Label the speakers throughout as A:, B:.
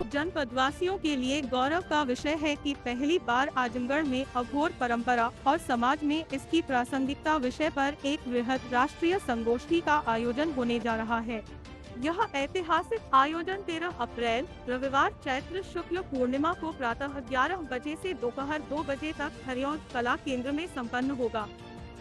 A: जनपदवासियों के लिए गौरव का विषय है कि पहली बार आजमगढ़ में अघोर परंपरा और समाज में इसकी प्रासंगिकता विषय पर एक वृहद राष्ट्रीय संगोष्ठी का आयोजन होने जा रहा है। यह ऐतिहासिक आयोजन 13 अप्रैल रविवार चैत्र शुक्ल पूर्णिमा को प्रातः 11 बजे से दोपहर 2 बजे तक हरिऔध कला केंद्र में संपन्न होगा।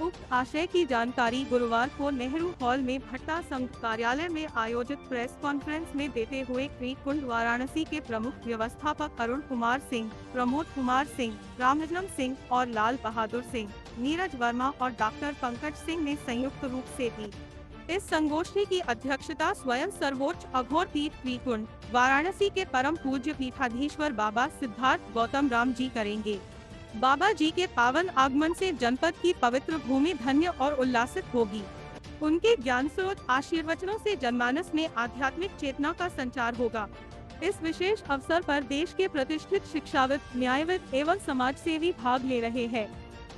A: उक्त आशय की जानकारी गुरुवार को नेहरू हॉल में भट्टा संघ कार्यालय में आयोजित प्रेस कॉन्फ्रेंस में देते हुए श्रीकुंड वाराणसी के प्रमुख व्यवस्थापक अरुण कुमार सिंह, प्रमोद कुमार सिंह, रामजन्म सिंह और लाल बहादुर सिंह, नीरज वर्मा और डॉक्टर पंकज सिंह ने संयुक्त रूप से की। इस संगोष्ठी की अध्यक्षता स्वयं सर्वोच्च अघोर पीठ श्रीकुंड वाराणसी के परम पूज्य पीठाधीश्वर बाबा सिद्धार्थ गौतम राम जी करेंगे। बाबा जी के पावन आगमन से जनपद की पवित्र भूमि धन्य और उल्लासित होगी। उनके ज्ञान स्रोत आशीर्वचनों से जनमानस में आध्यात्मिक चेतना का संचार होगा। इस विशेष अवसर पर देश के प्रतिष्ठित शिक्षाविद, न्यायविद एवं समाज सेवी भाग ले रहे हैं।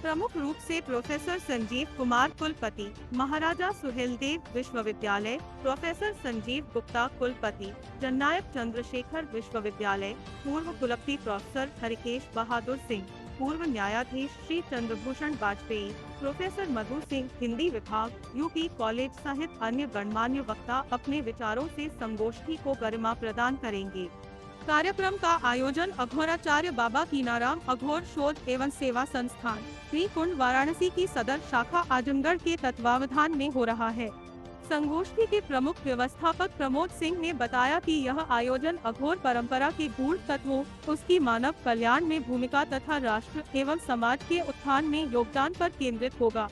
A: प्रमुख रूप से प्रोफेसर संजीव कुमार कुलपति, महाराजा सुहेलदेव विश्वविद्यालय, प्रोफेसर संजीव गुप्ता कुलपति, जननायक चंद्रशेखर विश्वविद्यालय, पूर्व कुलपति प्रोफेसर हरिकेश बहादुर सिंह, पूर्व न्यायाधीश श्री चंद्रभूषण वाजपेयी, प्रोफेसर मधु सिंह हिंदी विभाग, यूपी कॉलेज सहित अन्य गणमान्य वक्ता अपने विचारों से संगोष्ठी को गरिमा प्रदान करेंगे। कार्यक्रम का आयोजन अघोराचार्य बाबा कीनाराम अघोर शोध एवं सेवा संस्थान श्रीकुंड वाराणसी की सदर शाखा आजमगढ़ के तत्वावधान में हो रहा है। संगोष्ठी के प्रमुख व्यवस्थापक प्रमोद सिंह ने बताया कि यह आयोजन अघोर परंपरा के गूढ़ तत्वों, उसकी मानव कल्याण में भूमिका तथा राष्ट्र एवं समाज के उत्थान में योगदान पर केंद्रित होगा।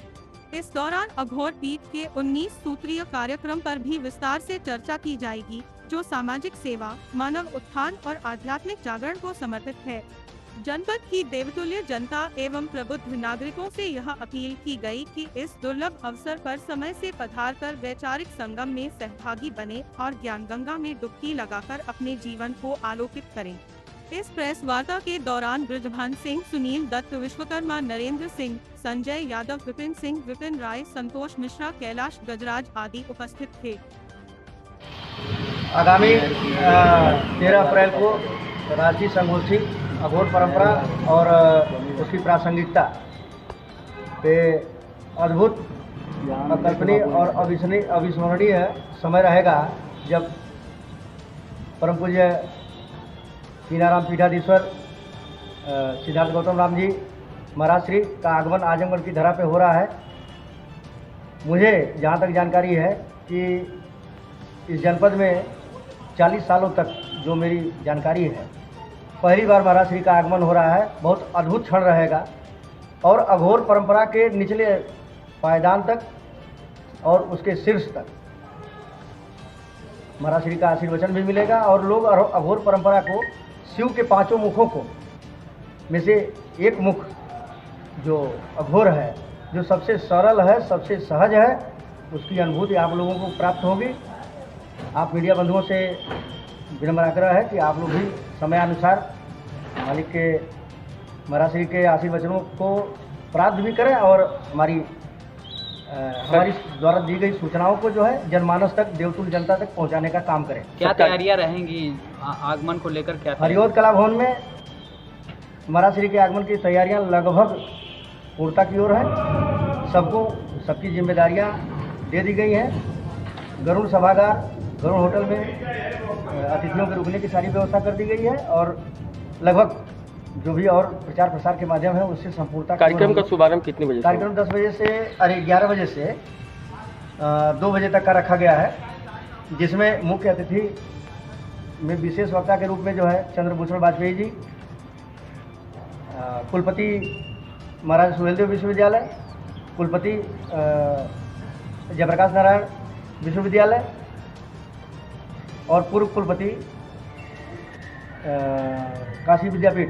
A: इस दौरान अघोर पीठ के 19 सूत्रीय कार्यक्रम पर भी विस्तार से चर्चा की जाएगी, जो सामाजिक सेवा, मानव उत्थान और आध्यात्मिक जागरण को समर्पित है। जनपद की देवतुल्य जनता एवं प्रबुद्ध नागरिकों से यह अपील की गई कि इस दुर्लभ अवसर पर समय से पधारकर वैचारिक संगम में सहभागी बने और ज्ञान गंगा में डुबकी लगाकर अपने जीवन को आलोकित करें। इस प्रेस वार्ता के दौरान ब्रजभान सिंह, सुनील दत्त, विश्वकर्मा, नरेंद्र सिंह, संजय यादव, विपिन सिंह, विपिन राय, संतोष मिश्रा, कैलाश गजराज आदि उपस्थित थे।
B: आगामी 13 अप्रैल को राष्ट्रीय संगोष्ठी अघोर परंपरा और उसकी प्रासंगिकता पे अद्भुत, अकल्पनीय और अविस्मरणीय समय रहेगा, जब परम पूज्य कीनाराम पीठाधीश्वर सिद्धार्थ गौतम राम जी महाराज श्री का आगमन आजमगढ़ की धरा पे हो रहा है। मुझे जहाँ तक जानकारी है कि इस जनपद में 40 सालों तक, जो मेरी जानकारी है, पहली बार महाराज श्री का आगमन हो रहा है। बहुत अद्भुत क्षण रहेगा और अघोर परंपरा के निचले पायदान तक और उसके शीर्ष तक महाराज श्री का आशीर्वचन भी मिलेगा और लोग अघोर परंपरा को, शिव के 5 मुखों को में से एक मुख जो अघोर है, जो सबसे सरल है, सबसे सहज है, उसकी अनुभूति आप लोगों को प्राप्त होगी। आप मीडिया बंधुओं से विनम्र आग्रह है कि आप लोग भी समयानुसार मालिक के, महाराज श्री के आशीर्वचनों को प्राप्त भी करें और हमारी द्वारा दी गई सूचनाओं को जो है जनमानस तक, देवतुल्य जनता तक पहुंचाने का काम करें।
C: क्या तैयारियां रहेंगी आगमन को लेकर? क्या
B: हरिऔध कला भवन में महाराज श्री के आगमन की तैयारियां लगभग पूर्णता की ओर है। सबकी जिम्मेदारियां दे दी गई हैं। गरुड़ सभागार, गरुड़ होटल में अतिथियों के रुकने की सारी व्यवस्था कर दी गई है और लगभग जो भी और प्रचार प्रसार के माध्यम है उससे संपूर्णता।
D: कार्यक्रम का शुभारंभ कितने बजे?
B: कार्यक्रम 11 बजे से 2 बजे तक का रखा गया है, जिसमें मुख्य अतिथि में विशेष वक्ता के रूप में जो है चंद्रभूषण वाजपेयी जी, कुलपति महाराजा सुहेलदेव विश्वविद्यालय, कुलपति जयप्रकाश नारायण विश्वविद्यालय और पूर्व कुलपति काशी विद्यापीठ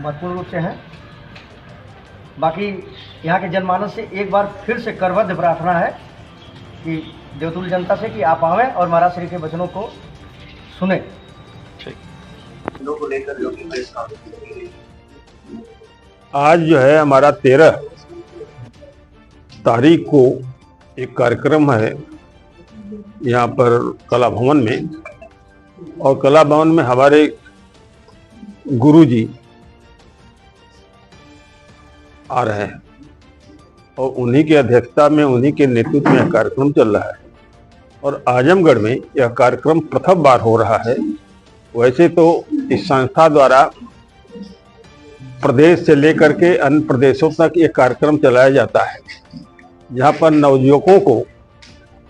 B: महत्वपूर्ण रूप से हैं। बाकी यहाँ के जनमानस से एक बार फिर से करबद्ध प्रार्थना है कि देवतुल्य जनता से कि आप आवें और महाराज श्री के वचनों को सुने।
E: आज जो है हमारा 13 तारीख को
D: एक कार्यक्रम है यहाँ पर कला भवन में, और कला भवन में हमारे गुरुजी आ रहे हैं और उन्हीं की अध्यक्षता में, उन्हीं के नेतृत्व में यह कार्यक्रम चल रहा है। और आजमगढ़ में यह कार्यक्रम प्रथम बार हो रहा है। वैसे तो इस संस्था द्वारा प्रदेश से लेकर के अन्य प्रदेशों तक ये कार्यक्रम चलाया जाता है, जहाँ पर नवयुवकों को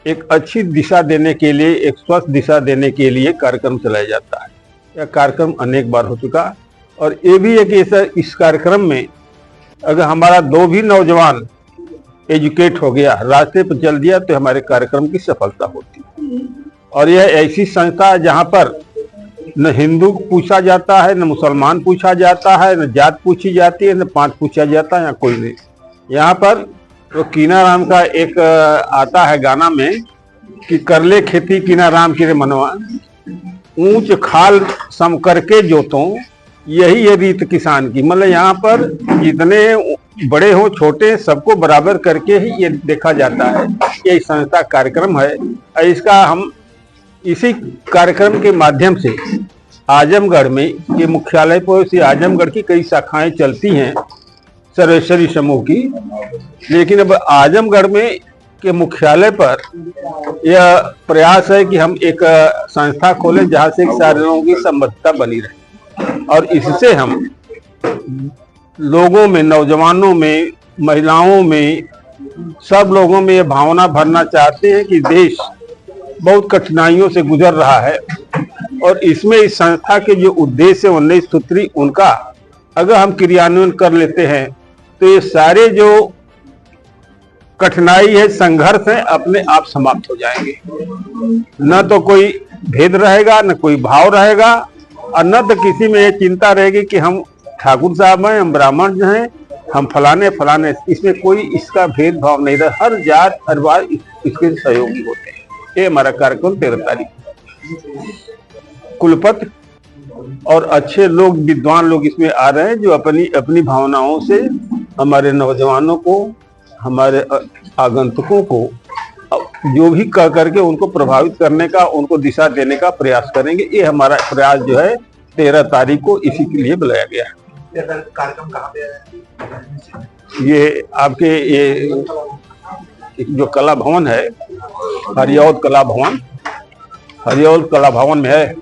D: एक अच्छी दिशा देने के लिए, एक स्वस्थ दिशा देने के लिए कार्यक्रम चलाया जाता है। यह कार्यक्रम अनेक बार हो चुका, और ये भी है कि इस कार्यक्रम में अगर हमारा दो भी नौजवान एजुकेट हो गया, रास्ते पर चल दिया, तो हमारे कार्यक्रम की सफलता होती है। और यह ऐसी संस्था है जहाँ पर न हिंदू पूछा जाता है, न मुसलमान पूछा जाता है, न जात पूछी जाती है, न पंथ पूछा जाता है, या कोई नहीं। यहाँ पर तो कीनाराम का एक आता है गाना में कि कर ले खेती कीनाराम की रे मनवा, ऊंच खाल सम करके जोतों, यही है रीत किसान की। मतलब यहाँ पर जितने बड़े हो छोटे सबको बराबर करके ही ये देखा जाता है। ये संस्था कार्यक्रम है, इसका हम इसी कार्यक्रम के माध्यम से आजमगढ़ में, ये मुख्यालय पर से आजमगढ़ की कई शाखाएं चलती हैं सर्वेश्वरी समूह की, लेकिन अब आजमगढ़ में के मुख्यालय पर यह प्रयास है कि हम एक संस्था खोलें जहां से सारे लोगों की संबद्धता बनी रहे, और इससे हम लोगों में, नौजवानों में, महिलाओं में, सब लोगों में ये भावना भरना चाहते हैं कि देश बहुत कठिनाइयों से गुजर रहा है, और इसमें इस संस्था के जो उद्देश्य 19 सूत्री, उनका अगर हम क्रियान्वयन कर लेते हैं तो ये सारे जो कठिनाई है, संघर्ष है, अपने आप समाप्त हो जाएंगे। न तो कोई भेद रहेगा, न कोई भाव रहेगा, और न तो किसी में ये चिंता रहेगी कि हम ठाकुर साहब हैं, हम ब्राह्मण हैं, हम फलाने फलाने, इसमें कोई इसका भेदभाव नहीं रहा। हर जात हर बार इसके सहयोगी होते हैं। ये हमारा कार्यक्रम 13 तारीख, कुलपति और अच्छे लोग, विद्वान लोग इसमें आ रहे हैं, जो अपनी अपनी भावनाओं से हमारे नौजवानों को, हमारे आगंतुकों को जो भी कह करके उनको प्रभावित करने का, उनको दिशा देने का प्रयास करेंगे। ये हमारा प्रयास जो है 13 तारीख को इसी के लिए बुलाया गया है।
E: कार्यक्रम कहाँ पे है?
D: ये आपके ये जो कला भवन है, हरियौल कला भवन, हरियौल कला भवन में है।